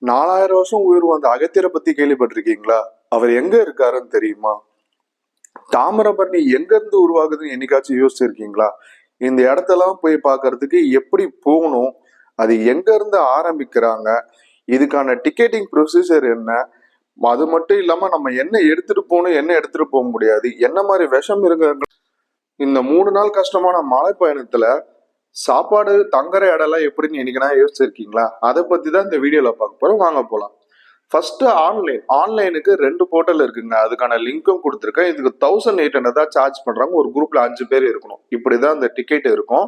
4000 வருஷம் உயிர் வந்த அகத்தியரை பத்தி கேள்விப்பட்டிருக்கீங்களா? அவர் எங்க இருக்காருன்னு தெரியுமா? தாமிரபரணி எங்க இருந்து உருவாகுதுன்னு என்னைக்காச்சும் யோசிச்சிருக்கீங்களா? இந்த இடத்தெல்லாம் போய் பார்க்கிறதுக்கு எப்படி போகணும்? அது எங்க இருந்து ஆரம்பிக்கிறாங்க? இதுக்கான டிக்கெட்டிங் ப்ரொசீஜர் என்ன? அது மட்டும் இல்லாம நம்ம என்ன எடுத்துட்டு போகணும், என்ன எடுத்துட்டு போக முடியாது, என்ன மாதிரி விஷம் இருக்கு? இந்த 3 நாள் கஷ்டமான மலை பயணத்துல சாப்பாடு தங்குற இடம்லாம் எப்படின்னு என்னைக்குனா யோசிச்சிருக்கீங்களா? அதை பத்தி தான் இந்த வீடியோல பார்க்க போறோம். வாங்க போலாம். ஃபர்ஸ்ட் ஆன்லைனுக்கு 2 போர்ட்டல் இருக்குங்க. அதுக்கான லிங்க்கும் கொடுத்துருக்கேன். இதுக்கு 1800 தான் சார்ஜ் பண்றாங்க. ஒரு குரூப்ல 5 பேர் இருக்கணும். இப்படிதான் அந்த டிக்கெட் இருக்கும்.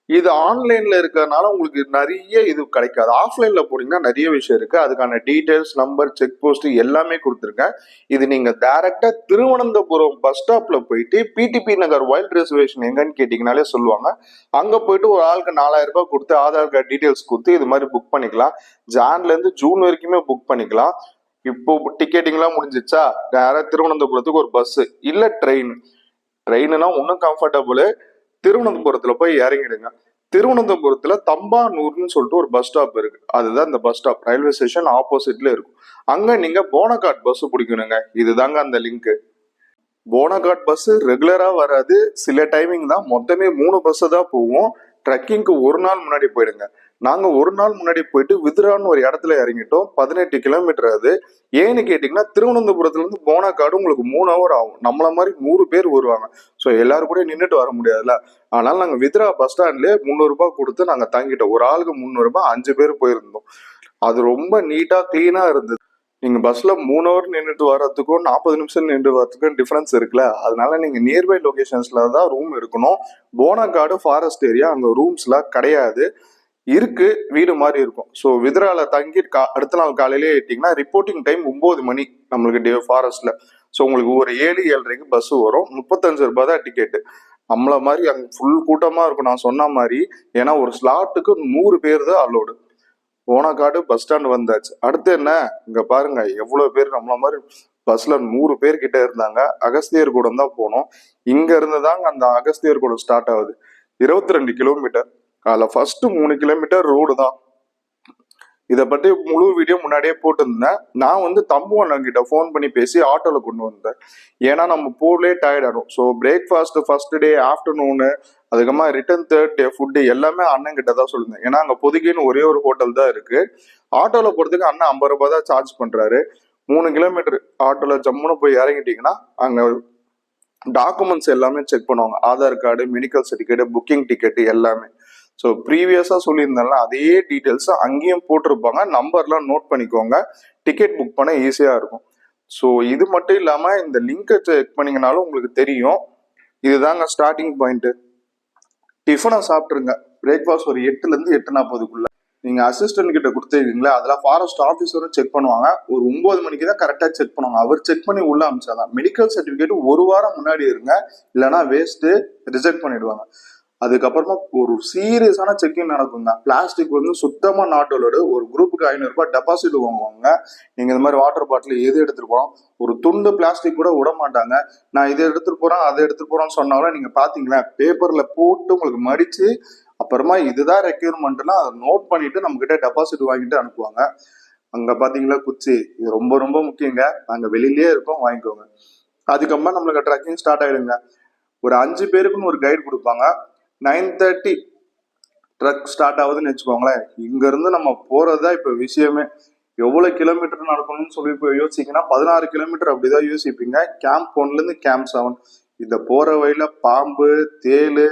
இது ஆன்லைன்ல இருக்கிறதுனால உங்களுக்கு நிறைய இது கிடைக்காது. ஆஃப்லைன்ல போனீங்கன்னா நிறைய விஷயம் இருக்கு. அதுக்கான டீடைல்ஸ், நம்பர், செக் போஸ்ட் எல்லாமே கொடுத்துருக்கேன். இது நீங்க டைரக்டா திருவனந்தபுரம் பஸ் ஸ்டாப்ல போயிட்டு பிடிபி நகர் வைல்ட் ரிசர்வேஷன் எங்கன்னு கேட்டீங்கனாலே சொல்லுவாங்க. அங்க போயிட்டு ஒரு ஆளுக்கு 4000 ரூபாய் கொடுத்து ஆதார் கார்டு டீடைல்ஸ் கொடுத்து இது மாதிரி புக் பண்ணிக்கலாம். ஜான்ல இருந்து ஜூன் வரைக்குமே புக் பண்ணிக்கலாம். இப்போ டிக்கெட்டிங்லாம் முடிஞ்சிச்சா, நேரா திருவனந்தபுரத்துக்கு ஒரு பஸ் இல்ல ட்ரெயின்னா இன்னும் கம்ஃபர்டபுள். திருவனந்தபுரத்துல போய் இறங்கிடுங்க. திருவனந்தபுரத்துல தம்பானூர்னு சொல்லிட்டு ஒரு பஸ் ஸ்டாப் இருக்கு. அதுதான் இந்த பஸ் ஸ்டாப். ரயில்வே ஸ்டேஷன் ஆப்போசிட்ல இருக்கும். அங்க நீங்க போனகாட் பஸ் பிடிக்கணுங்க. இதுதாங்க அந்த லிங்க். போனகாட் பஸ் ரெகுலரா வராது. சில டைமிங் தான். மொத்தமே 3 பஸ் தான் போவோம். ட்ரெக்கிங்க்கு ஒரு நாள் முன்னாடி போயிடுங்க. நாங்க ஒரு நாள் முன்னாடி போயிட்டு விதுரான்னு ஒரு இடத்துல இறங்கிட்டோம். 18 கிலோமீட்டர் அது. ஏன்னு கேட்டீங்கன்னா திருவனந்தபுரத்துல இருந்து போனகாடு உங்களுக்கு 3 ஹவர் ஆகும். நம்மள மாதிரி 100 பேர் வருவாங்க. ஸோ எல்லாரும் கூட நின்றுட்டு வர முடியாதுல்ல. அதனால நாங்க விதுரா பஸ் ஸ்டாண்ட்லயே 300 ரூபாய் கொடுத்து நாங்க தங்கிட்டோம். ஒரு ஆளுக்கு 300 ரூபாய், 5 பேர் போயிருந்தோம். அது ரொம்ப நீட்டா கிளீனா இருந்தது. நீங்க பஸ்ல 3 ஹவர் நின்றுட்டு வர்றதுக்கும் 40 நிமிஷம் நின்று வர்றதுக்கும் டிஃபரன்ஸ் இருக்குல்ல. அதனால நீங்க நியர்பை லொகேஷன்ஸ்ல தான் ரூம் இருக்கணும். போனகாடு ஃபாரஸ்ட் ஏரியா, அங்க ரூம்ஸ்லாம் கிடையாது. இருக்கு, வீடு மாதிரி இருக்கும். ஸோ விதுரால தங்கி அடுத்த நாள் காலையிலேயே ஏற்றிங்கன்னா ரிப்போர்ட்டிங் டைம் 9 மணி நம்மளுக்கு ஃபாரஸ்ட்ல. ஸோ உங்களுக்கு ஒரு 7-7:30 பஸ் வரும். 35 ரூபாய் தான் டிக்கெட்டு. நம்மள மாதிரி அங்க ஃபுல் கூட்டமா இருக்கும் நான் சொன்ன மாதிரி. ஏன்னா ஒரு ஸ்லாட்டுக்கு 100 பேர் தான் அலோடு. போனகாடு பஸ் ஸ்டாண்ட் வந்தாச்சு. அடுத்து என்ன, இங்க பாருங்க எவ்வளவு பேர் நம்மள மாதிரி பஸ்ல 100 பேர் கிட்ட இருந்தாங்க. அகஸ்தியர் கூடம் தான் போனோம். இங்க இருந்து தாங்க அந்த அகஸ்தியர் கூடம் ஸ்டார்ட் ஆகுது. 22 கிலோமீட்டர். அதுல ஃபர்ஸ்ட் 3 கிலோமீட்டர் ரோடு தான். இதை பற்றி முழு வீடியோ முன்னாடியே போட்டிருந்தேன். நான் வந்து தம்புவண்ணன் கிட்ட ஃபோன் பண்ணி பேசி ஆட்டோல கொண்டு வந்தேன். ஏன்னா நம்ம போர்லேயே டயர்ட் ஆகும். So breakfast first day, afternoon, அதுக்கப்புறமா ரிட்டர்ன் 3rd டே ஃபுட்டு எல்லாமே அண்ணன் கிட்ட தான் சொல்லியிருந்தேன். ஏன்னா அங்க பொதுக்கின்னு ஒரே ஒரு ஹோட்டல் தான் இருக்கு. ஆட்டோல போறதுக்கு அண்ணன் 50 ரூபாய் தான் சார்ஜ் பண்றாரு. 3 கிலோமீட்டர் ஆட்டோல ஜம்முன்னு போய் இறங்கிட்டீங்கன்னா அங்க டாக்குமெண்ட்ஸ் எல்லாமே செக் பண்ணுவாங்க. Aadhaar card, medical certificate, booking ticket எல்லாமே. ஸோ ப்ரீவியஸா சொல்லியிருந்தால அதே டீட்டெயில்ஸ் அங்கேயும் போட்டிருப்பாங்க. நம்பர்லாம் நோட் பண்ணிக்கோங்க. டிக்கெட் புக் பண்ண ஈஸியா இருக்கும். ஸோ இது மட்டும் இல்லாம இந்த லிங்கை செக் பண்ணீங்கனாலும் உங்களுக்கு தெரியும். இதுதாங்க ஸ்டார்டிங் பாயிண்ட். டிஃபனை சாப்பிட்டுருங்க. பிரேக்ஃபாஸ்ட் ஒரு 8ல இருந்து 8:40 நீங்க அசிஸ்டன்ட் கிட்ட கொடுத்துருக்கீங்களா, அதெல்லாம் ஃபாரஸ்ட் ஆஃபீஸரும் செக் பண்ணுவாங்க. ஒரு 9 மணிக்கு தான் கரெக்டா செக் பண்ணுவாங்க. அவர் செக் பண்ணி உள்ள அமிச்சாதான். மெடிக்கல் சர்டிபிகேட் 1 வாரம் முன்னாடி இருங்க, இல்லைன்னா வேஸ்ட், ரிஜெக்ட் பண்ணிடுவாங்க. அதுக்கப்புறமா ஒரு சீரியஸான செக்கிங் நடக்குங்க. பிளாஸ்டிக் வந்து சுத்தமா நாட் அலோடு. ஒரு குரூப்புக்கு 500 ரூபாய் டெபாசிட் வாங்குவாங்க. நீங்க இந்த மாதிரி வாட்டர் பாட்டில் எது எடுத்துட்டு போறோம், ஒரு துண்டு பிளாஸ்டிக் கூட விட மாட்டாங்க. நான் இதை எடுத்துட்டு போறேன், அதை எடுத்துட்டு போறோம்னு சொன்னாலும் நீங்க பாத்தீங்களா பேப்பர்ல போட்டு உங்களுக்கு மடிச்சு அப்புறமா இதுதான் ரெக்யூர்மெண்ட்னா அதை நோட் பண்ணிட்டு நம்ம கிட்ட டெபாசிட் வாங்கிட்டு அனுப்புவாங்க. அங்க பாத்தீங்களா குச்சி, இது ரொம்ப ரொம்ப முக்கியங்க. அங்க வெளியிலேயே இருக்கும், வாங்கிக்கோங்க. அதுக்கப்புறமா நம்மளுக்கு ட்ரெக்கிங் ஸ்டார்ட் ஆயிடுங்க. ஒரு 5 பேருக்குன்னு ஒரு கைடு கொடுப்பாங்க. 9:30 ட்ரக் ஸ்டார்ட் ஆகுதுன்னு வச்சுக்கோங்களேன். இங்க இருந்து நம்ம போறதுதான் இப்ப விஷயமே. எவ்வளவு கிலோமீட்டர் நடக்கணும்னு சொல்லி இப்போ யோசிச்சீங்கன்னா 16 கிலோமீட்டர் அப்படிதான் யோசிப்பீங்க. கேம்ப் 1ல இருந்து கேம்ப் 7. இந்த போற வழியில பாம்பு, தேளு,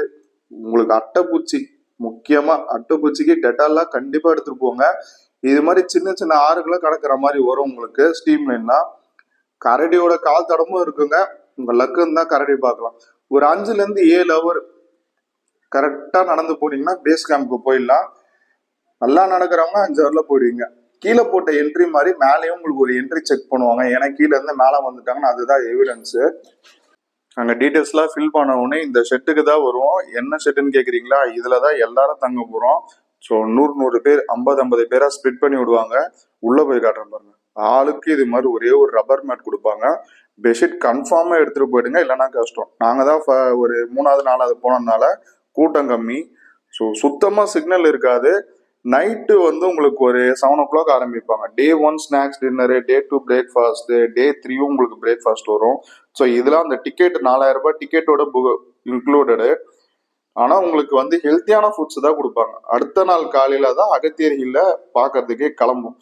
உங்களுக்கு அட்டைப்பூச்சி, முக்கியமா அட்டைப்பூச்சிக்கு டெட்டால்லாம் கண்டிப்பா எடுத்துட்டு போங்க. இது மாதிரி சின்ன சின்ன ஆறுகளை கடக்கிற மாதிரி வரும் உங்களுக்கு ஸ்டீம் லைன்லாம். கரடியோட கால் தடமும் இருக்குங்க. உங்க லக்குன்னு தான் கரடி பார்க்கலாம். ஒரு 5ல இருந்து 7 ஹவர் கரெக்டா நடந்து போனீங்கன்னா பேஸ் கேம்ப்க்கு போயிடலாம். நல்லா நடக்கிறவங்க 5 ஹவர்ல போயிடுவீங்க. கீழே போட்ட என்ட்ரி மாதிரி மேலேயும் உங்களுக்கு ஒரு என்ட்ரி செக் பண்ணுவாங்க. ஏன்னா கீழே இருந்து மேலே வந்துட்டாங்கன்னா அதுதான் எவிடன்ஸ். அங்க டீட்டெயில்ஸ் எல்லாம் ஃபில் பண்ண உடனே இந்த ஷெட்டுக்கு தான் வருவோம். என்ன ஷெட்டுன்னு கேக்குறீங்களா, இதுலதான் எல்லாரும் தங்க போறோம். ஸோ 100 பேர் 50 பேரா ஸ்பிட் பண்ணி விடுவாங்க. உள்ள போய் காட்டுறேன் பாருங்க. ஆளுக்கு இது மாதிரி ஒரே ஒரு ரப்பர் மேட் கொடுப்பாங்க. பெட்ஷீட் கன்ஃபார்மா எடுத்துட்டு போயிடுங்க, இல்லைன்னா கஷ்டம். நாங்க தான் ஒரு 3வது 4வது போனதுனால கூட்டம் கம்மி. ஸோ சுத்தமா சிக்னல் இருக்காது. நைட்டு வந்து உங்களுக்கு ஒரு 7 o'clock ஆரம்பிப்பாங்க. டே 1 ஸ்நாக்ஸ் டின்னரு, டே 2 பிரேக்ஃபாஸ்ட், டே 3 உங்களுக்கு பிரேக்ஃபாஸ்ட் வரும். ஸோ இதெல்லாம் அந்த டிக்கெட் 4000 டிக்கெட்டோட இன்க்ளூடடு. ஆனா உங்களுக்கு வந்து ஹெல்த்தியான ஃபுட்ஸ் தான் கொடுப்பாங்க. அடுத்த நாள் காலையில தான் அகத்தியர் ஹில்ல பாக்குறதுக்கே கிளம்பும்.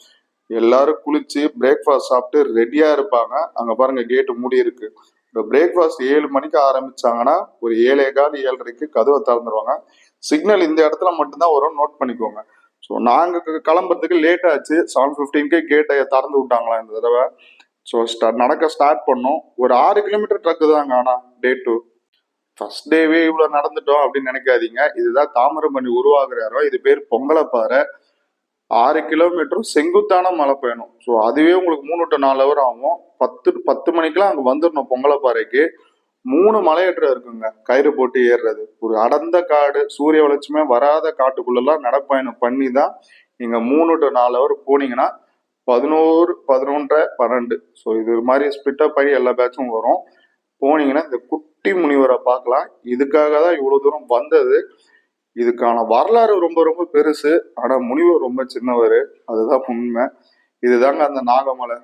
எல்லாரும் குளிச்சு பிரேக்ஃபாஸ்ட் சாப்பிட்டு ரெடியா இருப்பாங்க. அங்க பாருங்க கேட்டு மூடி இருக்கு. பிரேக்ஃபாஸ்ட் 7 மணிக்கு ஆரம்பிச்சாங்கன்னா ஒரு 7:15 7:30க்கு கதவை திறந்துருவாங்க. சிக்னல் இந்த இடத்துல மட்டும்தான் வரும், நோட் பண்ணிக்கோங்க. ஸோ நாங்க கிளம்புறதுக்கு லேட் ஆச்சு. 7:15க்கே கேட்டை திறந்து விட்டாங்களா இந்த தடவை. ஸோ நடக்க ஸ்டார்ட் பண்ணோம். ஒரு 6 கிலோமீட்டர் ட்ரக்கு தாங்க. ஆனா டே 2 ஃபர்ஸ்ட் டேவே இவ்வளவு நடந்துட்டோம் அப்படின்னு நினைக்காதீங்க. இதுதான் தாமிரபரணி உருவாகிற இடம். இது பேர் பொங்கலப்பாறை. 6 கிலோமீட்டரும் செங்குத்தான மலை பயணம். ஸோ அதுவே உங்களுக்கு 3 to 4 ஹவர் ஆகும். 10 மணிக்கெல்லாம் அங்கே வந்துடணும் பொங்கலப்பாறைக்கு. 3 மலையேற்றம் இருக்குங்க, கயிறு போட்டு ஏறுறது. ஒரு அடர்ந்த காடு, சூரிய வெளிச்சமே வராத காட்டுக்குள்ளெல்லாம் நடப்பயணம் பண்ணி தான் நீங்க 3 to 4 ஹவர் போனீங்கன்னா 11, 11:30, 12. ஸோ இது மாதிரி ஸ்பிட்டப் பண்ணி எல்லா பேட்சும் வரும். போனீங்கன்னா இந்த குட்டி முனிவரை பார்க்கலாம். இதுக்காக தான் இவ்வளவு தூரம் வந்தது. இதுக்கான வரலாறு ரொம்ப ரொம்ப பெருசு. ஆனா முனிவர் ரொம்ப சின்னவர், அதுதான் உண்மை. இதுதாங்க அந்த நாகமலை.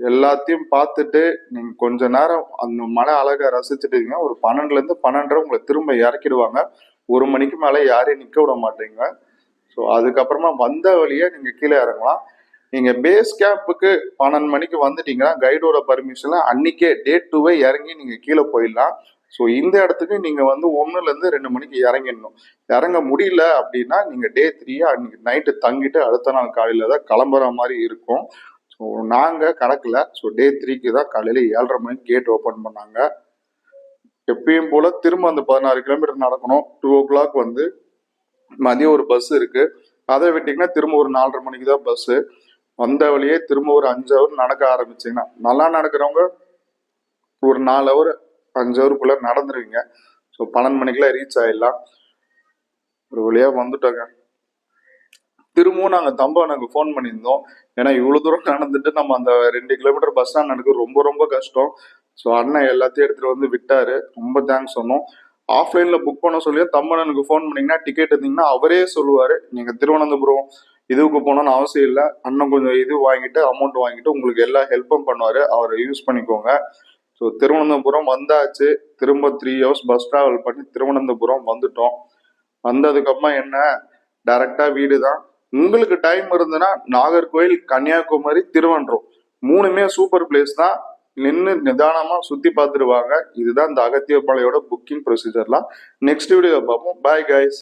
எல்லாத்தையும் பார்த்துட்டு நீங்க கொஞ்ச நேரம் அந்த மலை அழகா ரசிச்சுட்டீங்க. ஒரு 12ல இருந்து 12:30 உங்களை திரும்ப இறக்கிடுவாங்க. 1 மணிக்கு மேல யாரையும் நிக்க விட மாட்டீங்க. ஸோ அதுக்கப்புறமா வந்த வழியே நீங்க கீழே இறங்கலாம். நீங்க பேஸ் கேம்புக்கு 12 மணிக்கு வந்துட்டீங்கன்னா கைடோட பர்மிஷன்ல அன்னைக்கே டே 2 இறங்கி நீங்க கீழே போயிடலாம். ஸோ இந்த இடத்துக்கு நீங்க வந்து 1ல இருந்து 2 மணிக்கு இறங்கிடணும். இறங்க முடியல அப்படின்னா நீங்க டே 3 அன்னைக்கு நைட்டு தங்கிட்டு அடுத்த நாள் காலையில தான் கிளம்புற மாதிரி இருக்கும். ஸோ நாங்க கடக்கல. ஸோ டே 3க்கு தான் காலையில 7:30 மணிக்கு கேட் ஓபன் பண்ணாங்க. எப்பயும் போல திரும்ப அந்த 16 கிலோமீட்டர் நடக்கணும். 2 o'clock வந்து மதியம் ஒரு பஸ் இருக்கு. அதை விட்டீங்கன்னா திரும்ப ஒரு 4:30 மணிக்கு தான் பஸ். வந்த வழியே திரும்ப ஒரு 5 ஹவர் நடக்க ஆரம்பிச்சீங்கன்னா, நல்லா நடக்கிறவங்க ஒரு 4 ஹவர் 5 ஹவருக்குள்ள நடந்துருவீங்க. ஸோ 12 மணிக்கெல்லாம் ரீச் ஆயிடலாம். ஒரு வழியா வந்துட்டோங்க. திரும்பவும் நாங்கள் தம்பானுக்கு ஃபோன் பண்ணியிருந்தோம். ஏன்னா இவ்வளோ தூரம் நடந்துட்டு நம்ம அந்த 2 கிலோமீட்டர் பஸ் ஸ்டாண்ட் நடக்க ரொம்ப ரொம்ப கஷ்டம். ஸோ அண்ணன் எல்லாத்தையும் எடுத்துட்டு வந்து விட்டாரு. ரொம்ப தேங்க்ஸ் சொன்னோம். ஆஃப்லைன்ல புக் பண்ண சொல்லி தம்பனனுக்கு ஃபோன் பண்ணீங்கன்னா டிக்கெட் இருந்தீங்கன்னா அவரே சொல்லுவாரு, நீங்க திருவனந்தபுரம் இதுவுக்கு போகணும்னு அவசியம் இல்லை. அண்ணன் கொஞ்சம் இது வாங்கிட்டு அமௌண்ட் வாங்கிட்டு உங்களுக்கு எல்லா ஹெல்ப்பும் பண்ணுவாரு. அவரை யூஸ் பண்ணிக்கோங்க. ஸோ திருவனந்தபுரம் வந்தாச்சு. திரும்ப 3 ஹவர்ஸ் பஸ் டிராவல் பண்ணி திருவனந்தபுரம் வந்துட்டோம். வந்ததுக்கப்புறமா என்ன, டைரக்டா வீடு தான். உங்களுக்கு டைம் இருந்ததுன்னா நாகர்கோவில், கன்னியாகுமரி, திருவன்றம் 3மே சூப்பர் பிளேஸ் தான். நின்று நிதானமா சுத்தி பார்த்துருவாங்க. இதுதான் இந்த அகத்தியர் மலையோட புக்கிங் ப்ரொசீஜர்லாம். நெக்ஸ்ட் வீடியோ பார்ப்போம். Bye guys.